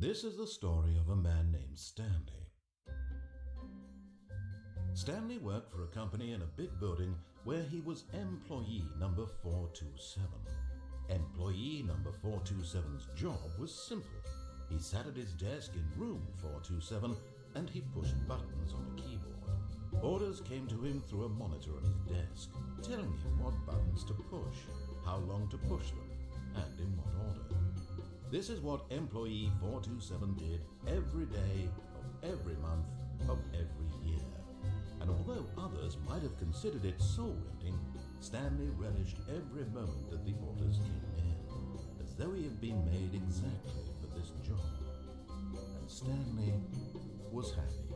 This is the story of a man named Stanley. Stanley worked for a company in a big building where he was employee number 427. Employee number 427's job was simple. He sat at his desk in room 427 and he pushed buttons on a keyboard. Orders came to him through a monitor on his desk, telling him what buttons to push, how long to push them, and in what order. This is what employee 427 did every day of every month of every year. And although others might have considered it soul-rending, Stanley relished every moment that the orders came in, as though he had been made exactly for this job. And Stanley was happy.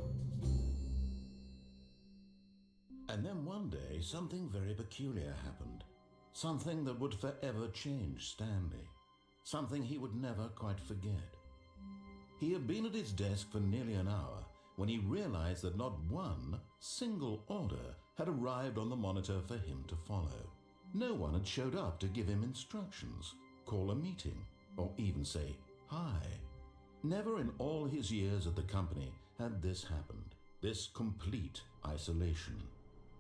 And then one day, something very peculiar happened. Something that would forever change Stanley. Something he would never quite forget. He had been at his desk for nearly an hour when he realized that not one single order had arrived on the monitor for him to follow. No one had showed up to give him instructions, call a meeting, or even say hi. Never in all his years at the company had this happened, this complete isolation.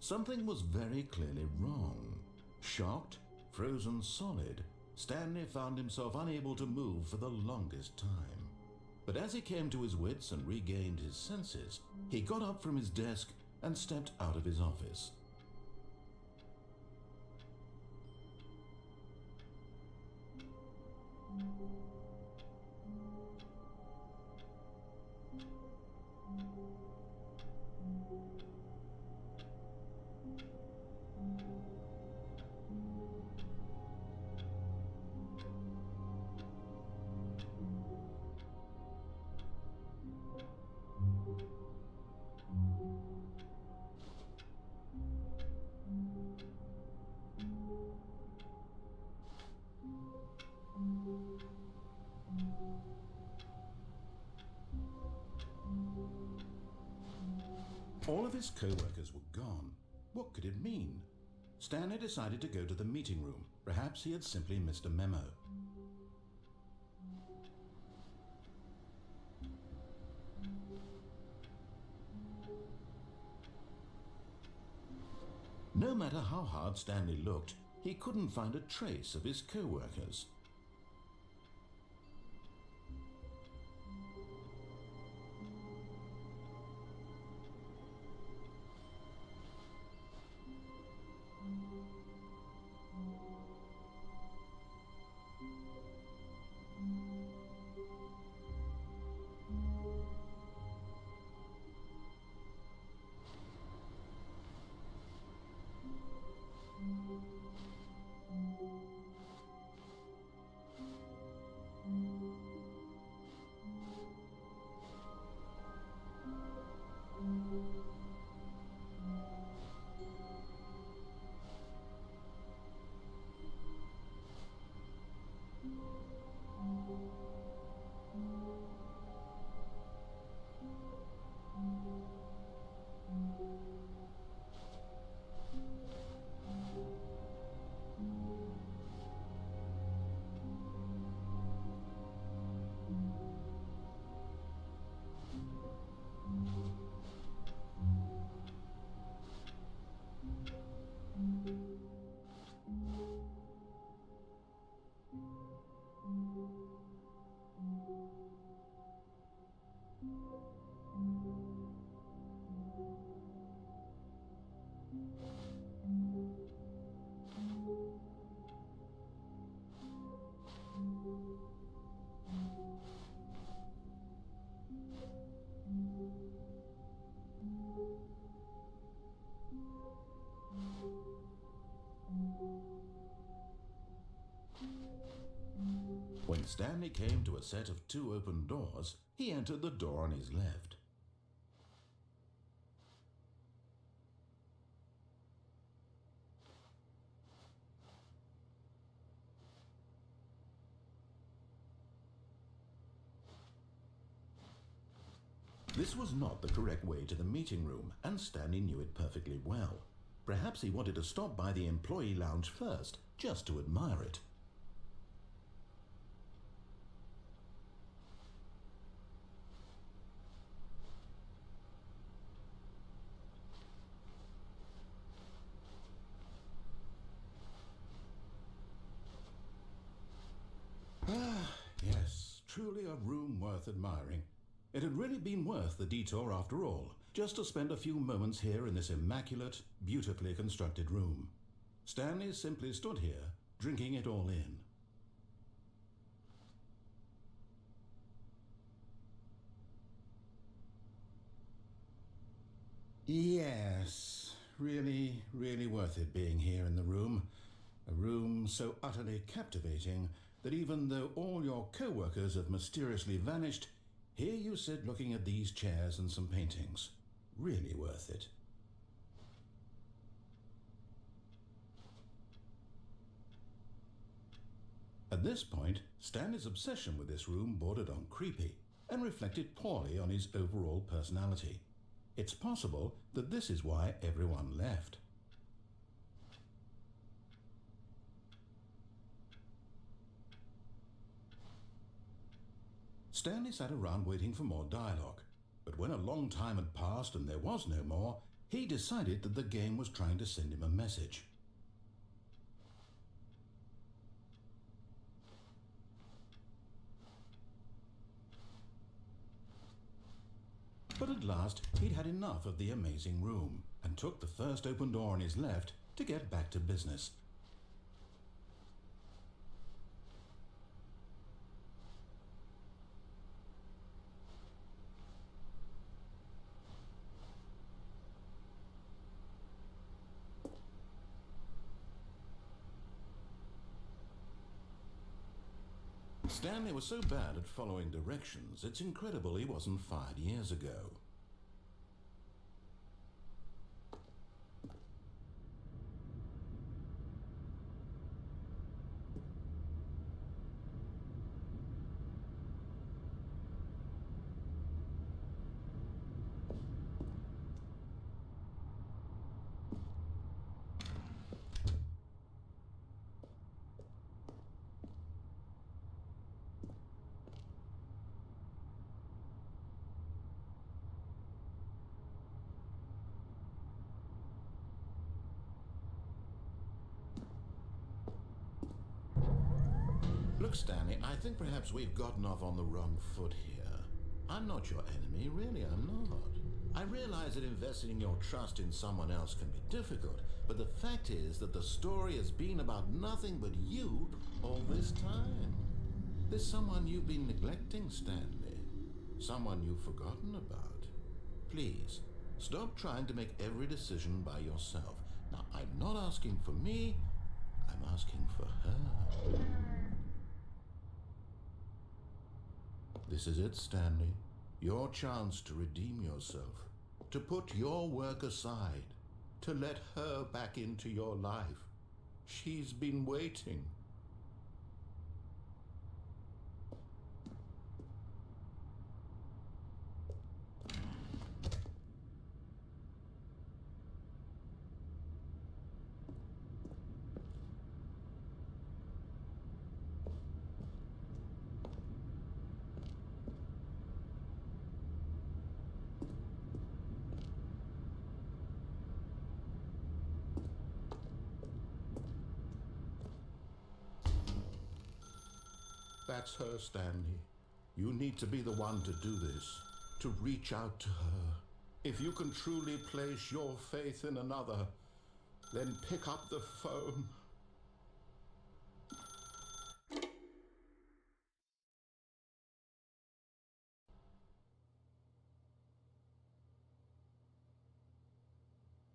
Something was very clearly wrong. Shocked, frozen solid, Stanley found himself unable to move for the longest time. But as he came to his wits and regained his senses, he got up from his desk and stepped out of his office. All of his co-workers were gone. What could it mean? Stanley decided to go to the meeting room. Perhaps he had simply missed a memo. No matter how hard Stanley looked, he couldn't find a trace of his co-workers. When Stanley came to a set of 2 open doors, he entered the door on his left. This was not the correct way to the meeting room, and Stanley knew it perfectly well. Perhaps he wanted to stop by the employee lounge first, just to admire it. truly a room worth admiring. It had really been worth the detour after all, just to spend a few moments here in this immaculate, beautifully constructed room. Stanley simply stood here, drinking it all in. Yes, really, really worth it being here in the room. A room so utterly captivating that even though all your co-workers have mysteriously vanished, here you sit looking at these chairs and some paintings. Really worth it. At this point, Stanley's obsession with this room bordered on creepy and reflected poorly on his overall personality. It's possible that this is why everyone left. Stanley sat around waiting for more dialogue, but when a long time had passed and there was no more, he decided that the game was trying to send him a message. But at last, he'd had enough of the amazing room and took the first open door on his left to get back to business. Stanley was so bad at following directions, it's incredible he wasn't fired years ago. Look, Stanley, I think perhaps we've gotten off on the wrong foot here. I'm not your enemy, really, I'm not. I realize that investing your trust in someone else can be difficult, but the fact is that the story has been about nothing but you all this time. There's someone you've been neglecting, Stanley. Someone you've forgotten about. Please, stop trying to make every decision by yourself. Now, I'm not asking for me, I'm asking for her. This is it, Stanley. Your chance to redeem yourself, to put your work aside, to let her back into your life. She's been waiting. That's her, Stanley. You need to be the one to do this, to reach out to her. If you can truly place your faith in another, then pick up the phone.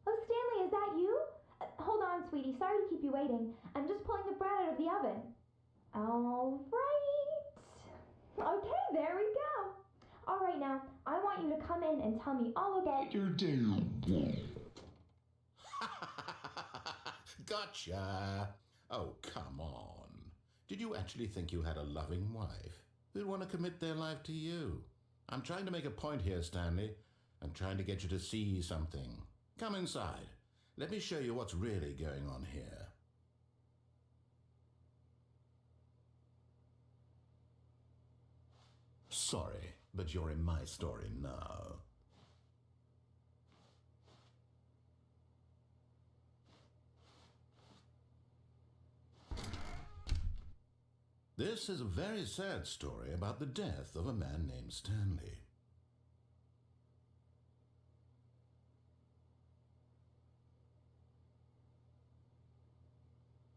Oh, Stanley, is that you? Hold on, sweetie. Sorry to keep you waiting. I'm just pulling the bread out of the oven. All right. Okay, there we go. All right, now, I want you to come in and tell me all about your day. Gotcha. Oh, come on. Did you actually think you had a loving wife who'd want to commit their life to you? I'm trying to make a point here, Stanley. I'm trying to get you to see something. Come inside. Let me show you what's really going on here. Sorry, but you're in my story now. This is a very sad story about the death of a man named Stanley.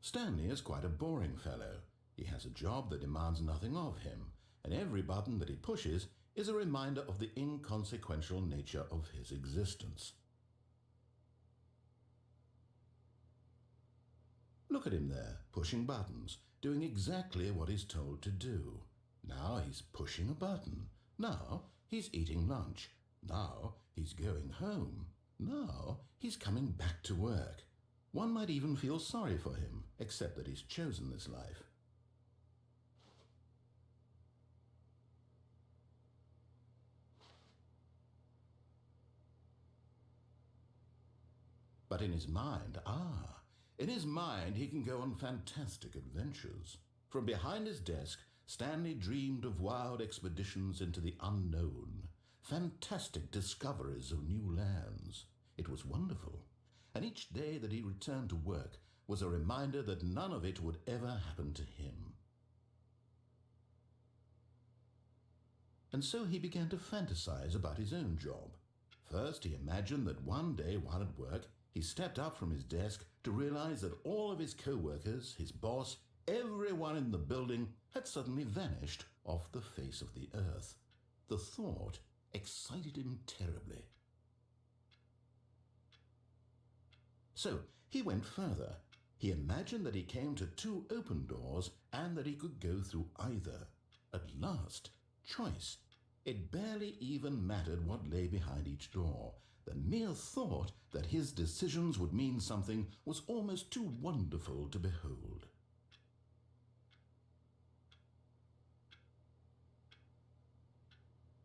Stanley is quite a boring fellow. He has a job that demands nothing of him, and every button that he pushes is a reminder of the inconsequential nature of his existence. Look at him there, pushing buttons, doing exactly what he's told to do. Now he's pushing a button. Now he's eating lunch. Now he's going home. Now he's coming back to work. One might even feel sorry for him, except that he's chosen this life. But in his mind, he can go on fantastic adventures. From behind his desk, Stanley dreamed of wild expeditions into the unknown, fantastic discoveries of new lands. It was wonderful, and each day that he returned to work was a reminder that none of it would ever happen to him. And so he began to fantasize about his own job. First, he imagined that one day while at work, he stepped up from his desk to realize that all of his co-workers, his boss, everyone in the building had suddenly vanished off the face of the earth. The thought excited him terribly. So he went further. He imagined that he came to two open doors and that he could go through either. At last, choice. It barely even mattered what lay behind each door. The mere thought that his decisions would mean something was almost too wonderful to behold.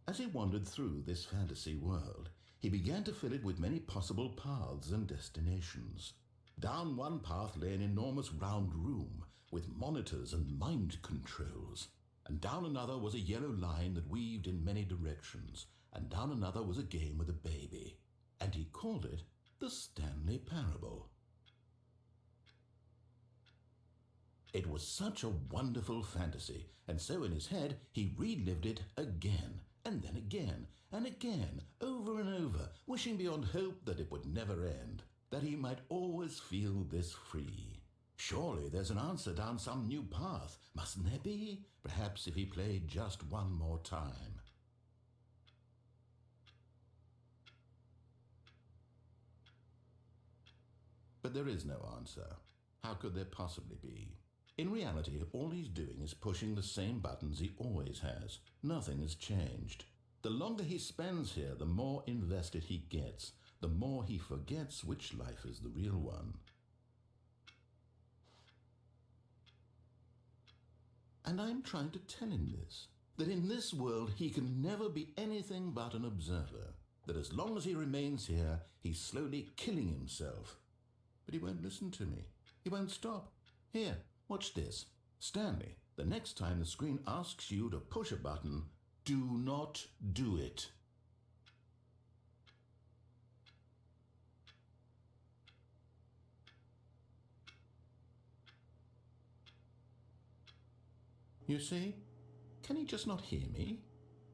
As he wandered through this fantasy world, he began to fill it with many possible paths and destinations. Down one path lay an enormous round room with monitors and mind controls, and down another was a yellow line that weaved in many directions, and down another was a game with a baby, and he called it the Stanley Parable. It was such a wonderful fantasy, and so in his head he relived it again, and then again, and again, over and over, wishing beyond hope that it would never end, that he might always feel this free. Surely there's an answer down some new path, mustn't there be? Perhaps if he played just one more time. But there is no answer. How could there possibly be? In reality, all he's doing is pushing the same buttons he always has. Nothing has changed. The longer he spends here, the more invested he gets, the more he forgets which life is the real one. And I'm trying to tell him this, that in this world he can never be anything but an observer, that as long as he remains here, he's slowly killing himself. But he won't listen to me. He won't stop. Here, watch this. Stanley, the next time the screen asks you to push a button, do not do it. You see? Can he just not hear me?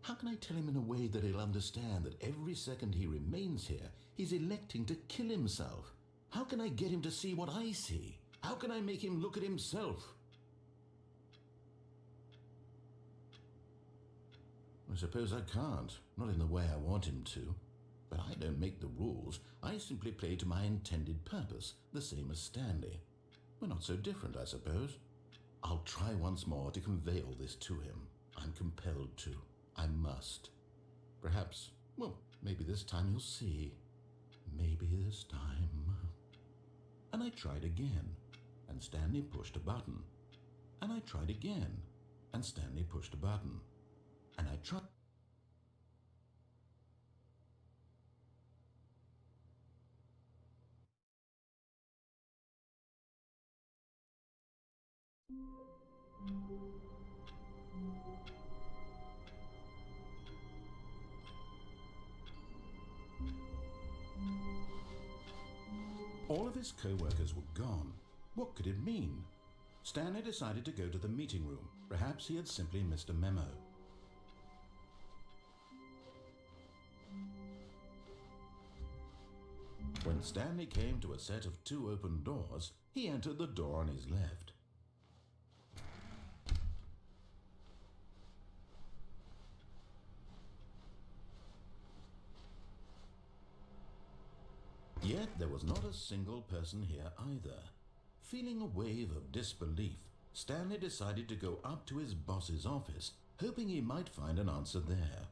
How can I tell him in a way that he'll understand that every second he remains here, he's electing to kill himself? How can I get him to see what I see? How can I make him look at himself? I suppose I can't, not in the way I want him to. But I don't make the rules. I simply play to my intended purpose, the same as Stanley. We're not so different, I suppose. I'll try once more to convey all this to him. I'm compelled to. I must. Perhaps, well, maybe this time he'll see. Maybe this time. And I tried again, and Stanley pushed a button. And I tried again, and Stanley pushed a button. And I tried. All of his co-workers were gone. What could it mean? Stanley decided to go to the meeting room. Perhaps he had simply missed a memo. When Stanley came to a set of 2 open doors, he entered the door on his left. Yet there was not a single person here either. Feeling a wave of disbelief, Stanley decided to go up to his boss's office, hoping he might find an answer there.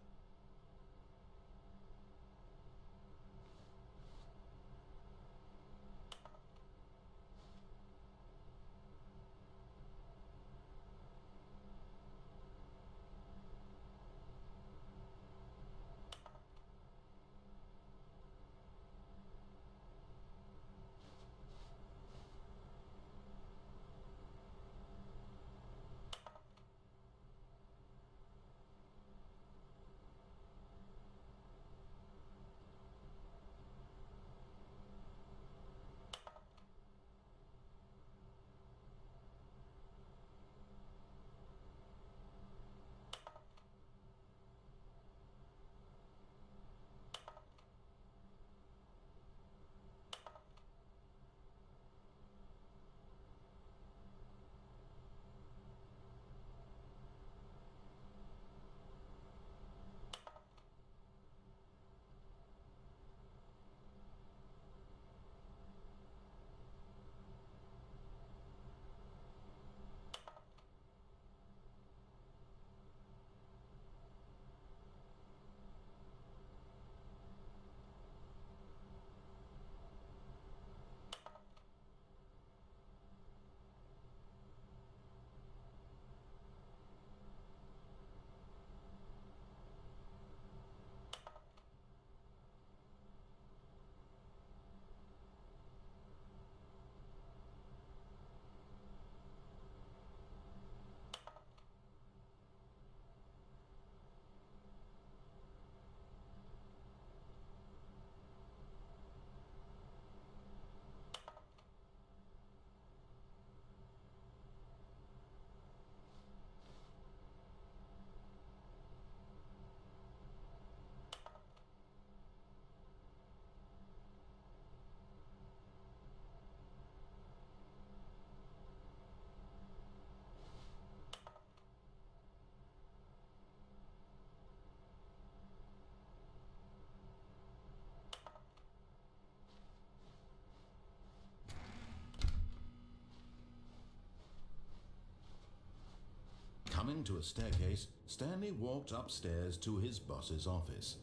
Coming to a staircase, Stanley walked upstairs to his boss's office.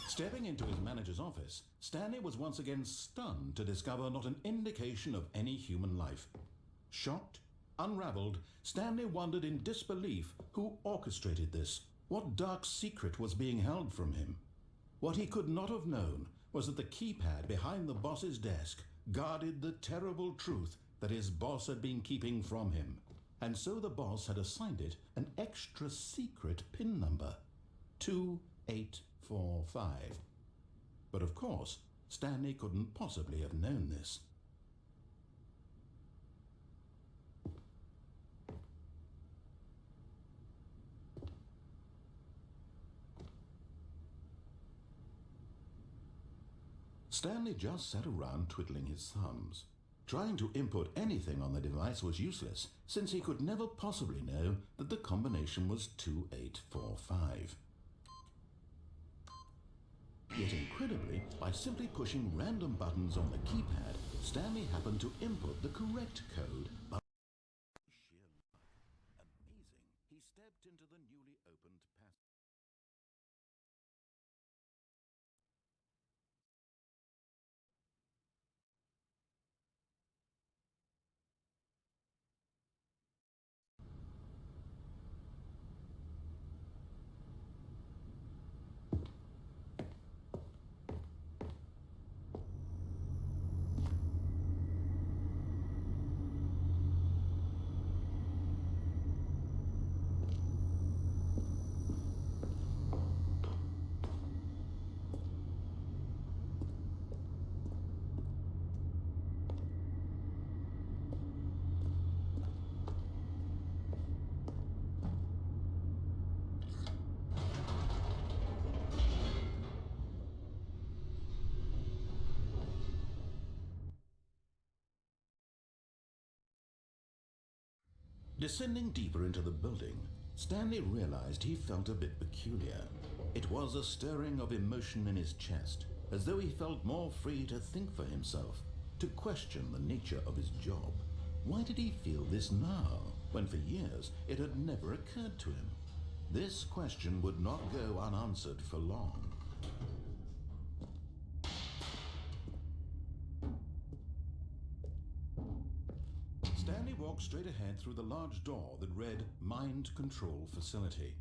Stepping into his manager's office, Stanley was once again stunned to discover not an indication of any human life. Shocked, unraveled, Stanley wondered in disbelief who orchestrated this, what dark secret was being held from him. What he could not have known was that the keypad behind the boss's desk guarded the terrible truth that his boss had been keeping from him, and so the boss had assigned it an extra secret PIN number, 2845. But of course, Stanley couldn't possibly have known this. Stanley just sat around twiddling his thumbs. Trying to input anything on the device was useless, since he could never possibly know that the combination was 2845. Yet incredibly, by simply pushing random buttons on the keypad, Stanley happened to input the correct code. But sheer luck. Amazing. He stepped into the newly opened passage. Descending deeper into the building, Stanley realized he felt a bit peculiar. It was a stirring of emotion in his chest, as though he felt more free to think for himself, to question the nature of his job. Why did he feel this now, when for years it had never occurred to him? This question would not go unanswered for long. Stanley walked straight ahead through the large door that read Mind Control Facility.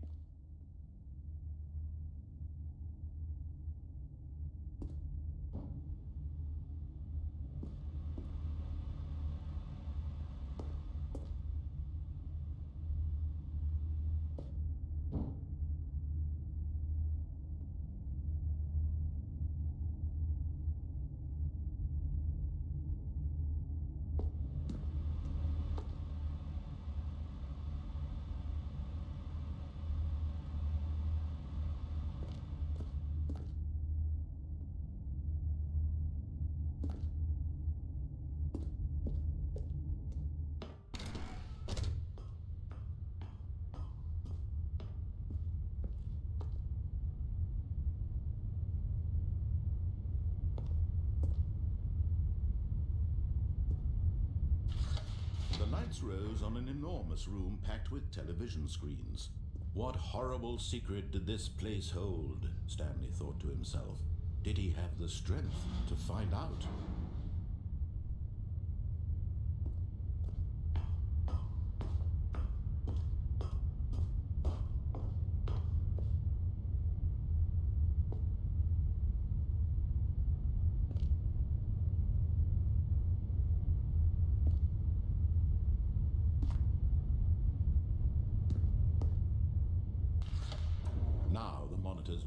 Lights rose on an enormous room packed with television screens. What horrible secret did this place hold? Stanley thought to himself. Did he have the strength to find out?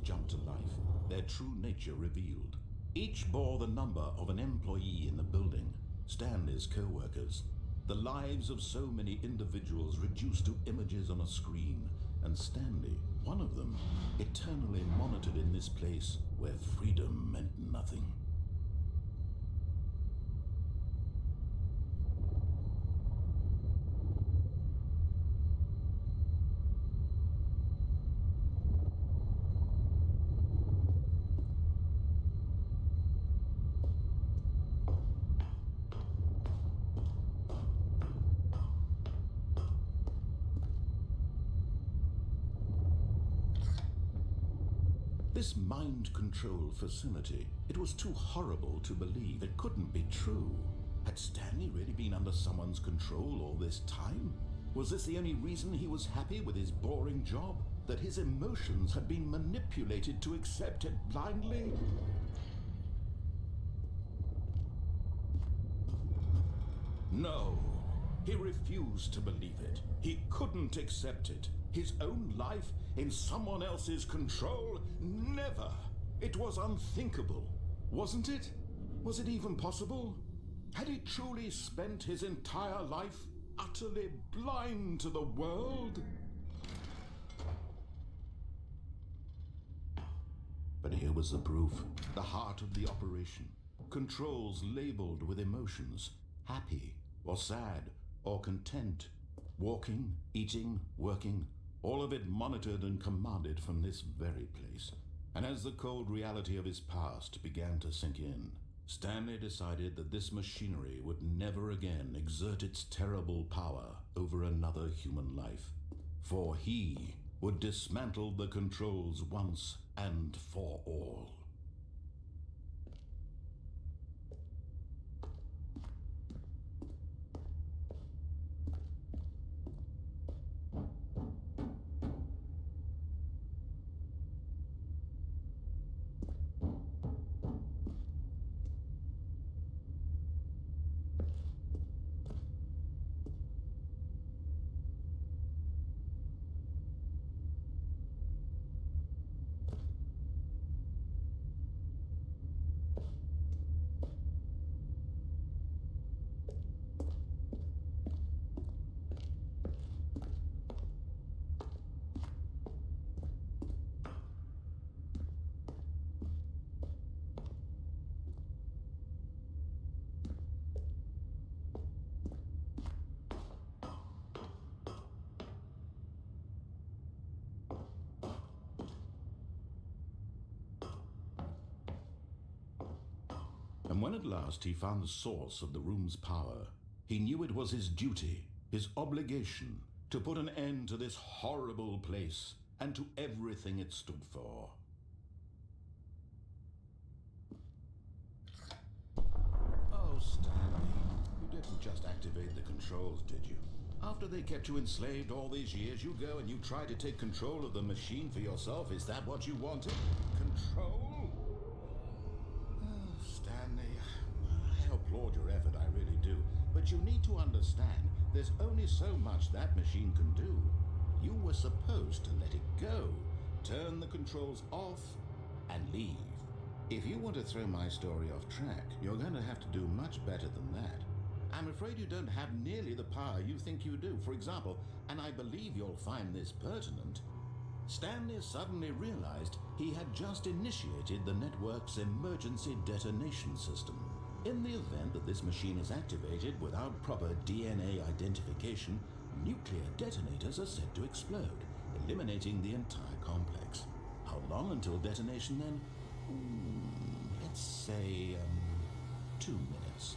Jumped to life, their true nature revealed. Each bore the number of an employee in the building, Stanley's co-workers. The lives of so many individuals reduced to images on a screen, and Stanley, one of them, eternally monitored in this place where freedom meant nothing. This mind control facility, it was too horrible to believe. It couldn't be true. Had Stanley really been under someone's control all this time? Was this the only reason he was happy with his boring job? That his emotions had been manipulated to accept it blindly? No. He refused to believe it. He couldn't accept it. His own life in someone else's control? Never. It was unthinkable. Wasn't it? Was it even possible? Had he truly spent his entire life utterly blind to the world? But here was the proof. The heart of the operation. Controls labeled with emotions. Happy or sad or content. Walking, eating, working. All of it monitored and commanded from this very place. And as the cold reality of his past began to sink in, Stanley decided that this machinery would never again exert its terrible power over another human life. For he would dismantle the controls once and for all. And when at last he found the source of the room's power, he knew it was his duty, his obligation, to put an end to this horrible place and to everything it stood for. Oh, Stanley, you didn't just activate the controls, did you? After they kept you enslaved all these years, you go and you try to take control of the machine for yourself. Is that what you wanted? Control? Stanley, I applaud your effort, I really do. But you need to understand, there's only so much that machine can do. You were supposed to let it go, turn the controls off, and leave. If you want to throw my story off track, you're going to have to do much better than that. I'm afraid you don't have nearly the power you think you do. For example, and I believe you'll find this pertinent, Stanley suddenly realized he had just initiated the network's emergency detonation system. In the event that this machine is activated without proper DNA identification, nuclear detonators are set to explode, eliminating the entire complex. How long until detonation then? Let's say, 2 minutes.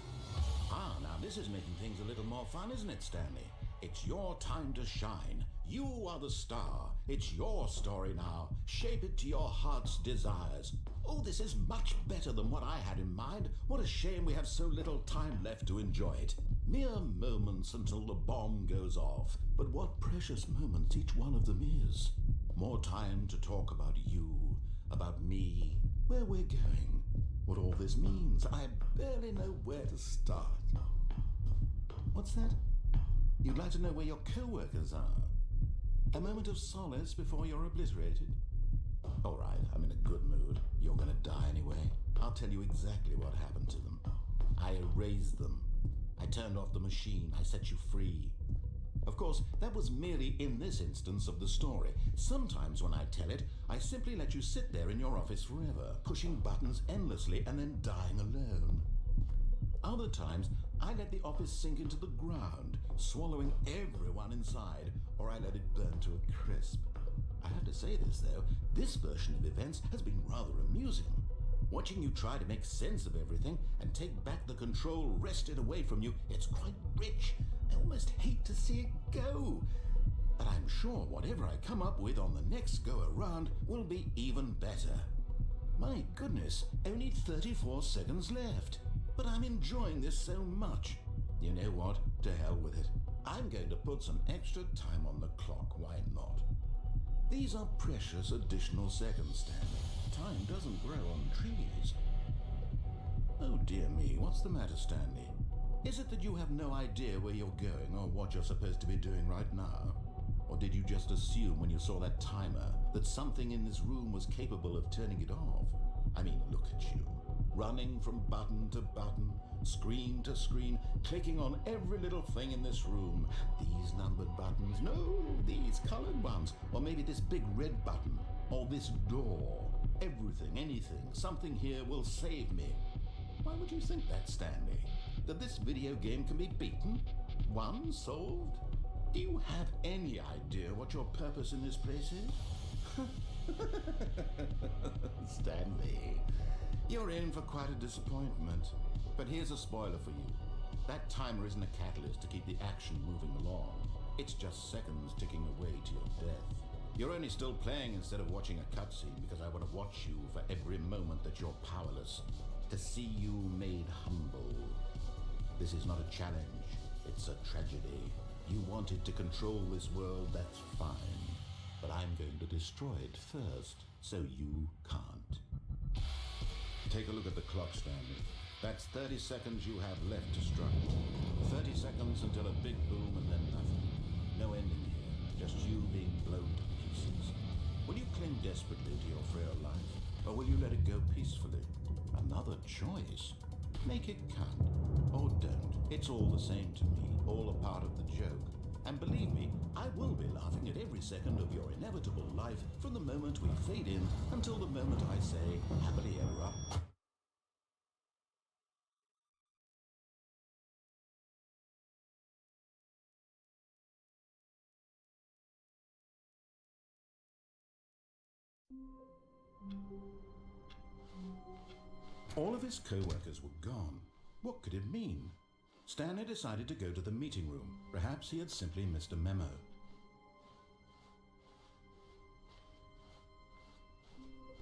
Now this is making things a little more fun, isn't it, Stanley? It's your time to shine. You are the star. It's your story now. Shape it to your heart's desires. Oh, this is much better than what I had in mind. What a shame we have so little time left to enjoy it. Mere moments until the bomb goes off. But what precious moments each one of them is. More time to talk about you, about me, where we're going, what all this means. I barely know where to start. What's that? You'd like to know where your co-workers are? A moment of solace before you're obliterated? All right, I'm in a good mood. You're gonna die anyway. I'll tell you exactly what happened to them. I erased them. I turned off the machine. I set you free. Of course, that was merely in this instance of the story. Sometimes when I tell it, I simply let you sit there in your office forever, pushing buttons endlessly and then dying alone. Other times, I let the office sink into the ground, swallowing everyone inside, or I let it burn to a crisp. I have to say this, though, this version of events has been rather amusing. Watching you try to make sense of everything and take back the control wrested away from you, it's quite rich. I almost hate to see it go. But I'm sure whatever I come up with on the next go-around will be even better. My goodness, only 34 seconds left. But I'm enjoying this so much. You know what? To hell with it. I'm going to put some extra time on the clock, why not? These are precious additional seconds, Stanley. Time doesn't grow on trees. Oh dear me, what's the matter, Stanley? Is it that you have no idea where you're going or what you're supposed to be doing right now? Or did you just assume when you saw that timer that something in this room was capable of turning it off? I mean, look at you. Running from button to button, screen to screen, clicking on every little thing in this room. These numbered buttons, no, these colored ones, or maybe this big red button, or this door. Everything, anything, something here will save me. Why would you think that, Stanley? That this video game can be beaten? Won? Solved? Do you have any idea what your purpose in this place is? Stanley, you're in for quite a disappointment. But here's a spoiler for you. That timer isn't a catalyst to keep the action moving along. It's just seconds ticking away to your death. You're only still playing instead of watching a cutscene because I want to watch you for every moment that you're powerless, to see you made humble. This is not a challenge, it's a tragedy. You wanted to control this world, that's fine. But I'm going to destroy it first, so you can't. Take a look at the clock, Stanley. That's 30 seconds you have left to strike. 30 seconds until a big boom and then nothing. No ending here, just you being blown to pieces. Will you cling desperately to your frail life, or will you let it go peacefully? Another choice. Make it count, or don't. It's all the same to me, all a part of the joke. And believe me, I will be laughing at every second of your inevitable life from the moment we fade in until the moment I say, happily ever after. All of his co-workers were gone. What could it mean? Stanley decided to go to the meeting room. Perhaps he had simply missed a memo.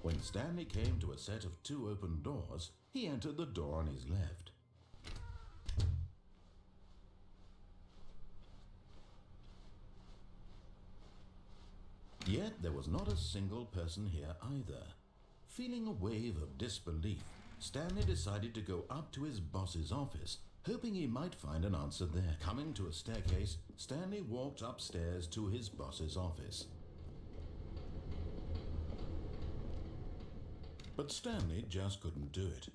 When Stanley came to a set of 2 open doors, he entered the door on his left. Yet there was not a single person here either. Feeling a wave of disbelief, Stanley decided to go up to his boss's office, hoping he might find an answer there. Coming to a staircase, Stanley walked upstairs to his boss's office. But Stanley just couldn't do it.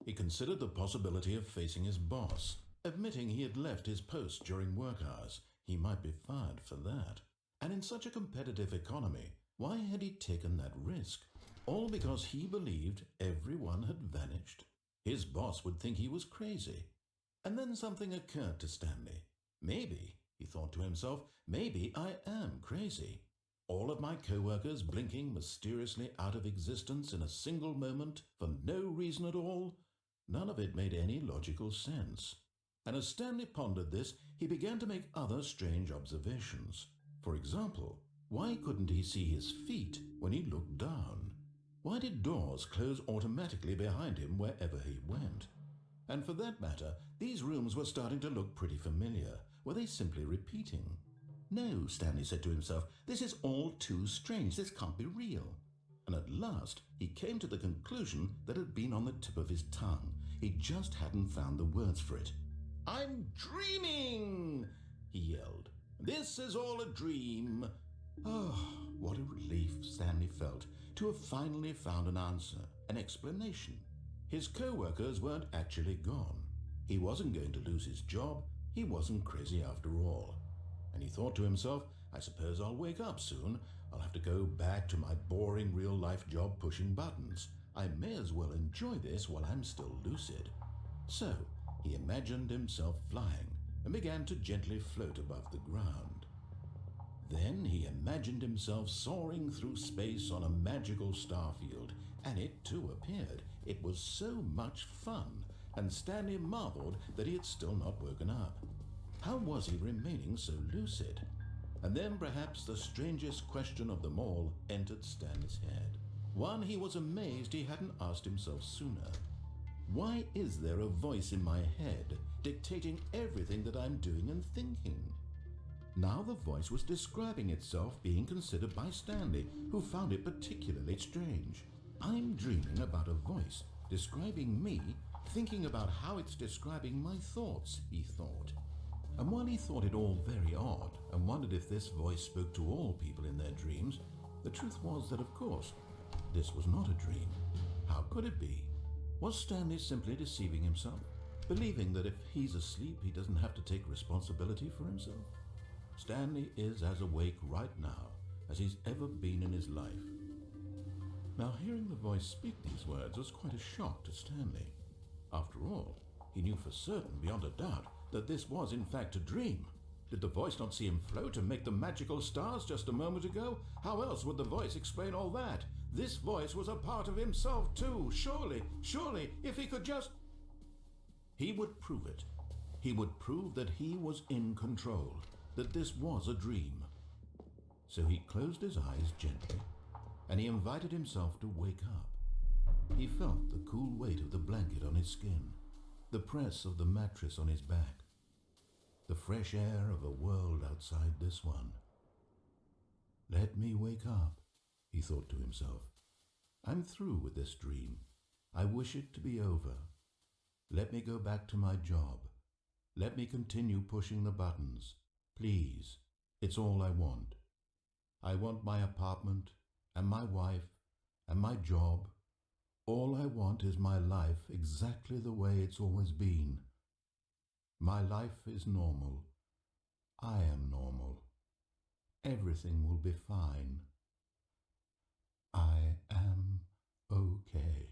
He considered the possibility of facing his boss, admitting he had left his post during work hours. He might be fired for that. And in such a competitive economy, why had he taken that risk? All because he believed everyone had vanished. His boss would think he was crazy. And then something occurred to Stanley. Maybe, he thought to himself, maybe I am crazy. All of my co-workers blinking mysteriously out of existence in a single moment for no reason at all? None of it made any logical sense. And as Stanley pondered this, he began to make other strange observations. For example, why couldn't he see his feet when he looked down? Why did doors close automatically behind him wherever he went? And for that matter, these rooms were starting to look pretty familiar. Were they simply repeating? No, Stanley said to himself, this is all too strange. This can't be real. And at last, he came to the conclusion that had been on the tip of his tongue. He just hadn't found the words for it. I'm dreaming, he yelled. This is all a dream. Oh, what a relief Stanley felt to have finally found an answer, an explanation. His co-workers weren't actually gone. He wasn't going to lose his job. He wasn't crazy after all. And he thought to himself, I suppose I'll wake up soon. I'll have to go back to my boring real-life job pushing buttons. I may as well enjoy this while I'm still lucid. So he imagined himself flying and began to gently float above the ground. Then he imagined himself soaring through space on a magical starfield, and it too appeared. It was so much fun, and Stanley marveled that he had still not woken up. How was he remaining so lucid? And then perhaps the strangest question of them all entered Stanley's head. One he was amazed he hadn't asked himself sooner. Why is there a voice in my head dictating everything that I'm doing and thinking? Now the voice was describing itself being considered by Stanley, who found it particularly strange. I'm dreaming about a voice describing me, thinking about how it's describing my thoughts, he thought. And while he thought it all very odd and wondered if this voice spoke to all people in their dreams, the truth was that, of course, this was not a dream. How could it be? Was Stanley simply deceiving himself, believing that if he's asleep he doesn't have to take responsibility for himself? Stanley is as awake right now as he's ever been in his life. Now, hearing the voice speak these words was quite a shock to Stanley. After all, he knew for certain, beyond a doubt, that this was in fact a dream. Did the voice not see him float and make the magical stars just a moment ago? How else would the voice explain all that? This voice was a part of himself too. Surely, if he could just... He would prove it. He would prove that he was in control, that this was a dream. So he closed his eyes gently, and he invited himself to wake up. He felt the cool weight of the blanket on his skin, the press of the mattress on his back, the fresh air of a world outside this one. Let me wake up, he thought to himself. I'm through with this dream. I wish it to be over. Let me go back to my job. Let me continue pushing the buttons. Please, it's all I want. I want my apartment and my wife and my job. All I want is my life exactly the way it's always been. My life is normal. I am normal. Everything will be fine. I am okay.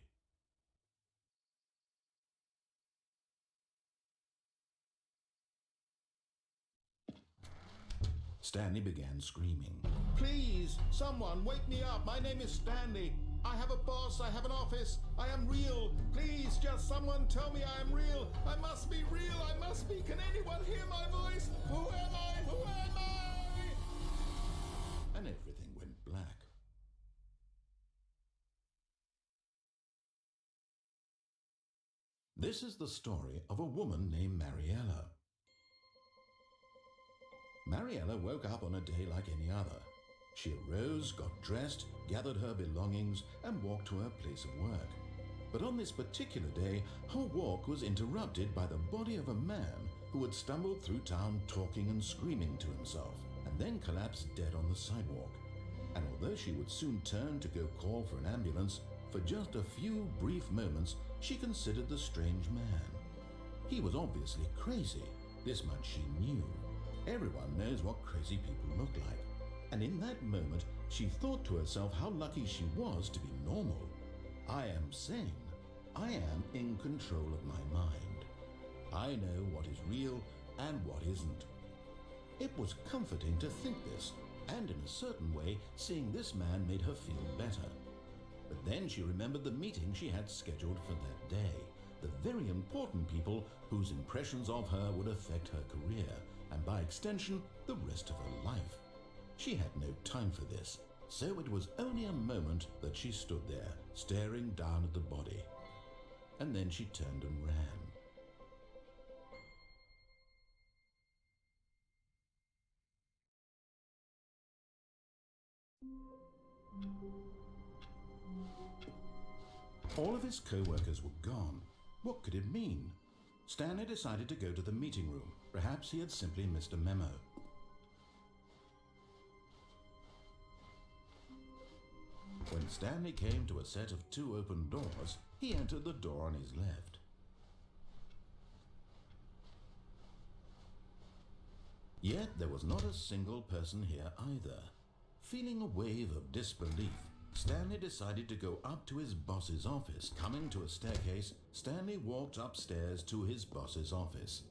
Stanley began screaming. Please, someone, wake me up. My name is Stanley. I have a boss. I have an office. I am real. Please, just someone tell me I am real. I must be real. I must be. Can anyone hear my voice? Who am I? Who am I? And everything went black. This is the story of a woman named Mariella. Mariella woke up on a day like any other. She arose, got dressed, gathered her belongings, and walked to her place of work. But on this particular day, her walk was interrupted by the body of a man who had stumbled through town talking and screaming to himself, and then collapsed dead on the sidewalk. And although she would soon turn to go call for an ambulance, for just a few brief moments she considered the strange man. He was obviously crazy. This much she knew. Everyone knows what crazy people look like. And in that moment, she thought to herself how lucky she was to be normal. I am sane. I am in control of my mind. I know what is real and what isn't. It was comforting to think this, and in a certain way, seeing this man made her feel better. But then she remembered the meeting she had scheduled for that day, the very important people whose impressions of her would affect her career, and by extension, the rest of her life. She had no time for this, so it was only a moment that she stood there, staring down at the body. And then she turned and ran. All of his co-workers were gone. What could it mean? Stanley decided to go to the meeting room. Perhaps he had simply missed a memo. When Stanley came to a set of 2 open doors, he entered the door on his left. Yet there was not a single person here either. Feeling a wave of disbelief, Stanley decided to go up to his boss's office. Coming to a staircase, Stanley walked upstairs to his boss's office.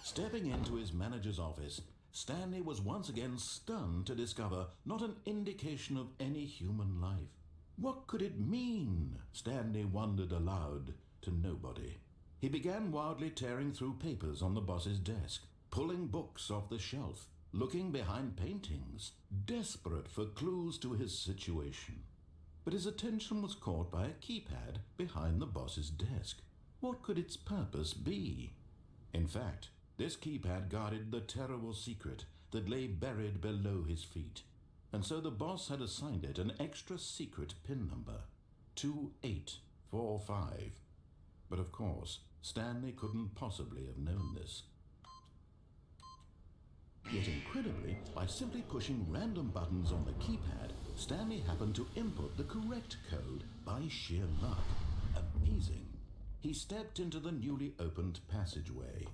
Stepping into his manager's office, Stanley was once again stunned to discover not an indication of any human life. What could it mean? Stanley wondered aloud to nobody. He began wildly tearing through papers on the boss's desk, pulling books off the shelf, looking behind paintings, desperate for clues to his situation. But his attention was caught by a keypad behind the boss's desk. What could its purpose be? In fact, this keypad guarded the terrible secret that lay buried below his feet, and so the boss had assigned it an extra secret PIN number, 2845. But of course, Stanley couldn't possibly have known this. Yet incredibly, by simply pushing random buttons on the keypad, Stanley happened to input the correct code by sheer luck. Amazing. He stepped into the newly opened passageway.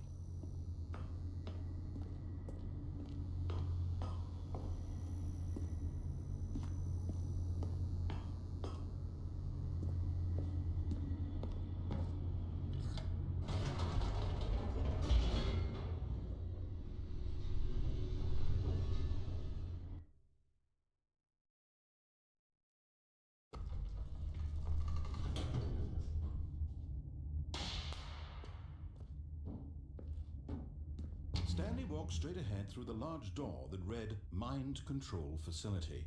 walked straight ahead through the large door that read Mind Control Facility.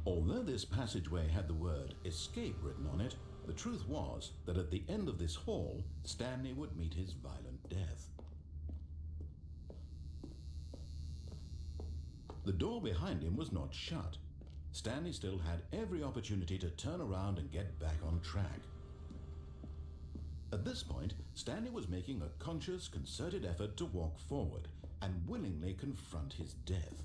Although this passageway had the word escape written on it, the truth was that at the end of this hall, Stanley would meet his violent death. The door behind him was not shut. Stanley still had every opportunity to turn around and get back on track. At this point, Stanley was making a conscious, concerted effort to walk forward and willingly confront his death.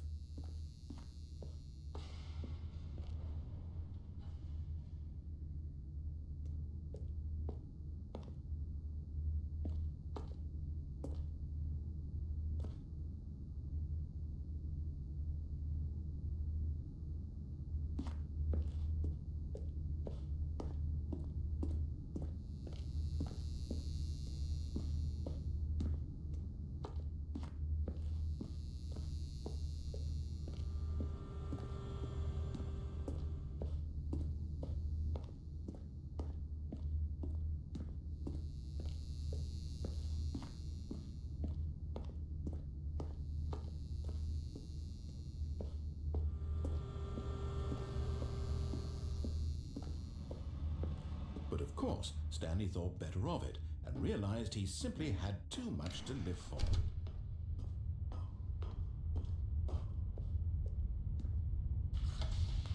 But of course, Stanley thought better of it and realized he simply had too much to live for.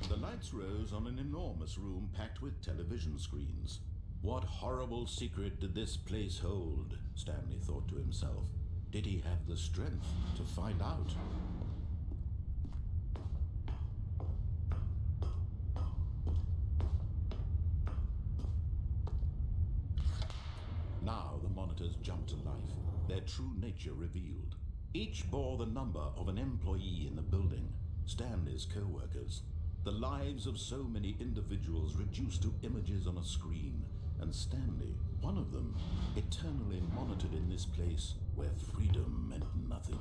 The lights rose on an enormous room packed with television screens. What horrible secret did this place hold? Stanley thought to himself. Did he have the strength to find out? Now the monitors jumped to life, their true nature revealed. Each bore the number of an employee in the building, Stanley's co-workers. The lives of so many individuals reduced to images on a screen, and Stanley, one of them, eternally monitored in this place where freedom meant nothing.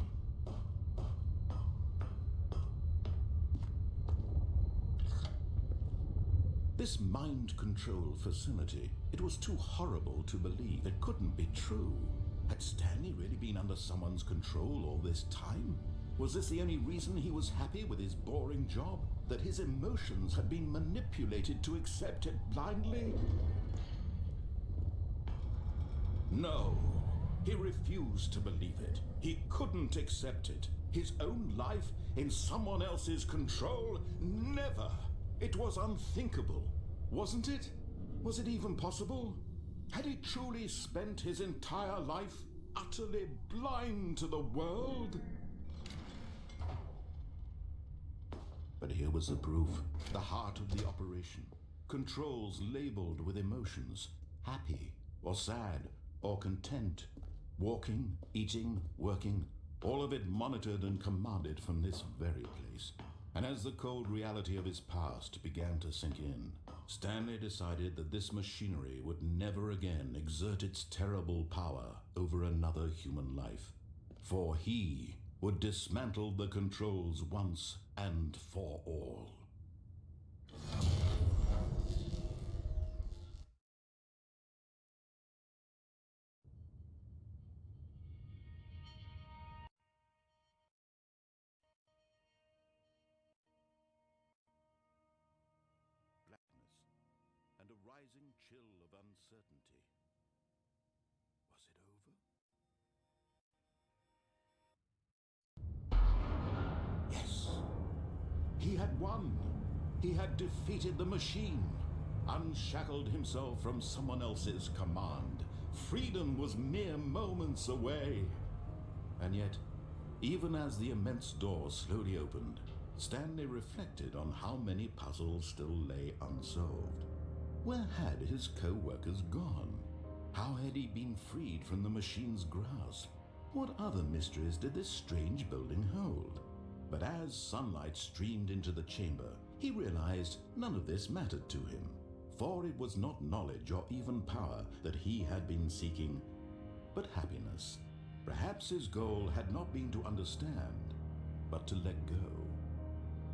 This mind control facility, it was too horrible to believe. It couldn't be true. Had Stanley really been under someone's control all this time? Was this the only reason he was happy with his boring job? That his emotions had been manipulated to accept it blindly? No, he refused to believe it. He couldn't accept it. His own life in someone else's control? Never! It was unthinkable, wasn't it? Was it even possible? Had he truly spent his entire life utterly blind to the world? But here was the proof, the heart of the operation. Controls labeled with emotions, happy or sad or content. Walking, eating, working, all of it monitored and commanded from this very place. And as the cold reality of his past began to sink in, Stanley decided that this machinery would never again exert its terrible power over another human life. For he would dismantle the controls once and for all. And a rising chill of uncertainty. Was it over? Yes. He had won. He had defeated the machine, unshackled himself from someone else's command. Freedom was mere moments away. And yet, even as the immense door slowly opened, Stanley reflected on how many puzzles still lay unsolved. Where had his co-workers gone? How had he been freed from the machine's grasp? What other mysteries did this strange building hold? But as sunlight streamed into the chamber, he realized none of this mattered to him, for it was not knowledge or even power that he had been seeking, but happiness. Perhaps his goal had not been to understand, but to let go.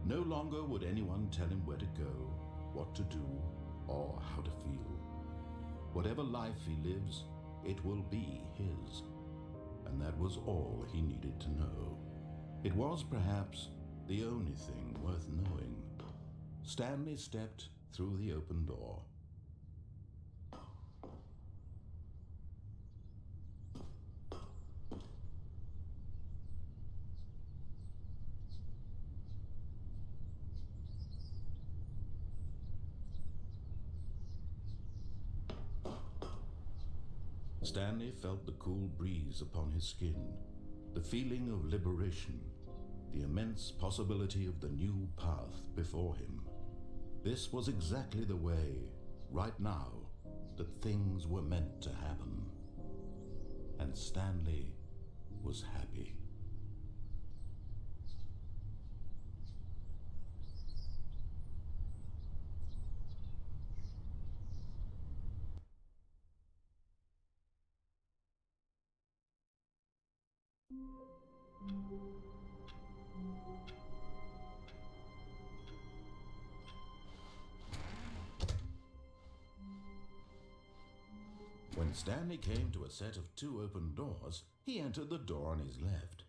No longer would anyone tell him where to go, what to do, or how to feel. Whatever life he lives, it will be his. And that was all he needed to know. It was perhaps the only thing worth knowing. Stanley stepped through the open door. Stanley felt the cool breeze upon his skin, the feeling of liberation, the immense possibility of the new path before him. This was exactly the way, right now, that things were meant to happen. And Stanley was happy. When Stanley came to a set of two open doors, he entered the door on his left.